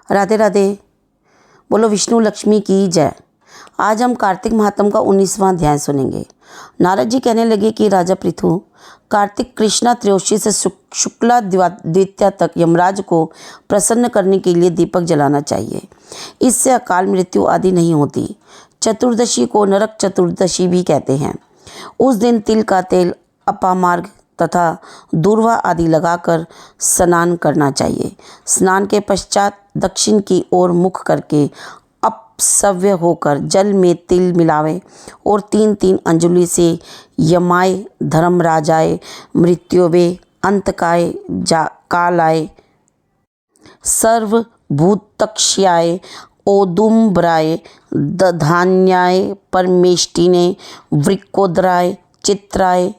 राधे राधे। बोलो विष्णु लक्ष्मी की जय। आज हम कार्तिक महात्म का 19वां अध्याय सुनेंगे। नारद जी कहने लगे कि राजा पृथु, कार्तिक कृष्णा त्रयोदशी से शुक्ला द्वितीया तक यमराज को प्रसन्न करने के लिए दीपक जलाना चाहिए। इससे अकाल मृत्यु आदि नहीं होती। चतुर्दशी को नरक चतुर्दशी भी कहते हैं। उस दिन तिल का तेल, अपामार्ग तथा दूर्वा आदि लगाकर स्नान करना चाहिए। स्नान के पश्चात दक्षिण की ओर मुख करके अपसव्य होकर जल में तिल मिलावे और 3-3 अंजलि से यमाय, धर्मराजाय, मृत्युवे, अंतकाय, कालाय, सर्वभूतक्षयाय, औदुम्बराय, दधान्याय, परमेष्टिने, वृकोदराय, चित्राय,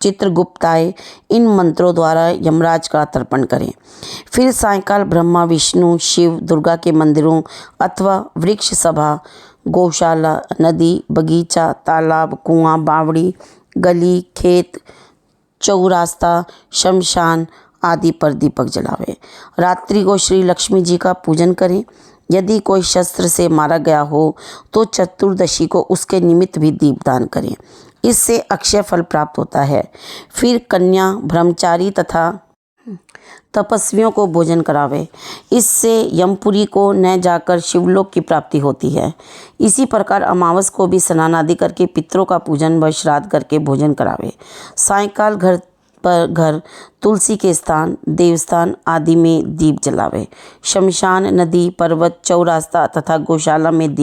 चित्रगुप्ताय इन मंत्रों द्वारा यमराज का तर्पण करें। फिर सायंकाल ब्रह्मा, विष्णु, शिव, दुर्गा के मंदिरों अथवा वृक्ष सभा, गौशाला, नदी, बगीचा, तालाब, कुआं, बावड़ी, गली, खेत, चौरास्ता, शमशान आदि पर दीपक जलावे। रात्रि को श्री लक्ष्मी जी का पूजन करें। यदि कोई शस्त्र से मारा गया हो तो चतुर्दशी को उसके निमित्त भी दीपदान करें। इससे अक्षय फल प्राप्त होता है। फिर कन्या, ब्रह्मचारी तथा तपस्वियों को भोजन करावे। इससे यमपुरी को न जाकर शिवलोक की प्राप्ति होती है। इसी प्रकार अमावस को भी स्नान आदि करके पितरों का पूजन व श्राद्ध करके भोजन करावे। सायंकाल घर तुलसी के स्थान, देवस्थान आदि में दीप जलावे। शमशान, नदी, पर्वत, चौरास्ता तथा गौशाला में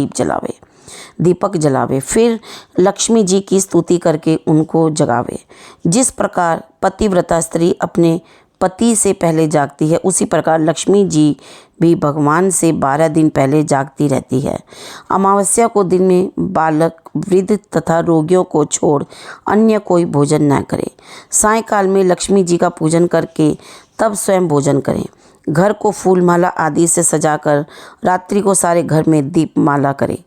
दीपक जलावे। फिर लक्ष्मी जी की स्तुति करके उनको जगावे। जिस प्रकार पतिव्रता स्त्री अपने पति से पहले जागती है, उसी प्रकार लक्ष्मी जी भी भगवान से 12 दिन पहले जागती रहती है। अमावस्या को दिन में बालक, वृद्ध तथा रोगियों को छोड़ अन्य कोई भोजन न करे। सायंकाल में लक्ष्मी जी का पूजन करके तब स्वयं भोजन करें। घर को फूलमाला आदि से सजाकर रात्रि को सारे घर में दीपमाला करें।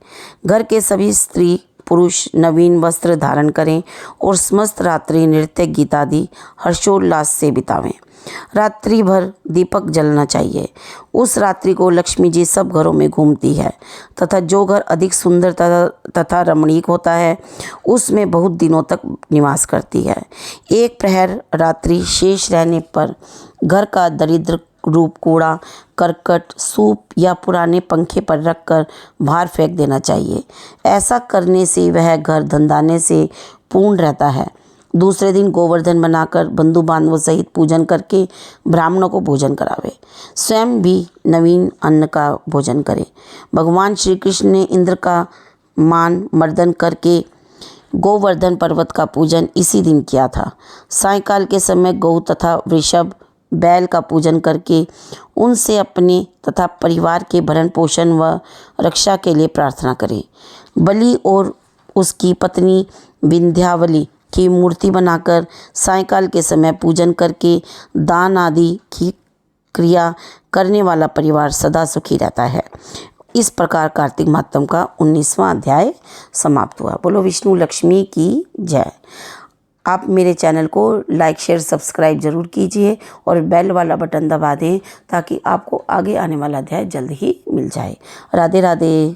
घर के सभी स्त्री पुरुष नवीन वस्त्र धारण करें और समस्त रात्रि नृत्य, गीत आदि हर्षोल्लास से बितावें। रात्रि भर दीपक जलना चाहिए। उस रात्रि को लक्ष्मी जी सब घरों में घूमती है तथा जो घर अधिक सुंदर तथा रमणीक होता है उसमें बहुत दिनों तक निवास करती है। एक प्रहर रात्रि शेष रहने पर घर का दरिद्र रूप कूड़ा, करकट, सूप या पुराने पंखे पर रखकर बाहर फेंक देना चाहिए। ऐसा करने से वह घर धनधान्य से पूर्ण रहता है। दूसरे दिन गोवर्धन बनाकर बंधु बांधवों सहित पूजन करके ब्राह्मणों को भोजन करावे। स्वयं भी नवीन अन्न का भोजन करे। भगवान श्री कृष्ण ने इंद्र का मान मर्दन करके गोवर्धन पर्वत का पूजन इसी दिन किया था। सायंकाल के समय गौ तथा वृषभ, बैल का पूजन करके उनसे अपने तथा परिवार के भरण पोषण व रक्षा के लिए प्रार्थना करें। बलि और उसकी पत्नी विंध्यावली की मूर्ति बनाकर सायंकाल के समय पूजन करके दान आदि की क्रिया करने वाला परिवार सदा सुखी रहता है। इस प्रकार कार्तिक महात्म का 19वां अध्याय समाप्त हुआ। बोलो विष्णु लक्ष्मी की जय। आप मेरे चैनल को लाइक, शेयर, सब्सक्राइब जरूर कीजिए और बेल वाला बटन दबा दें ताकि आपको आगे आने वाला अध्याय जल्द ही मिल जाए। राधे राधे।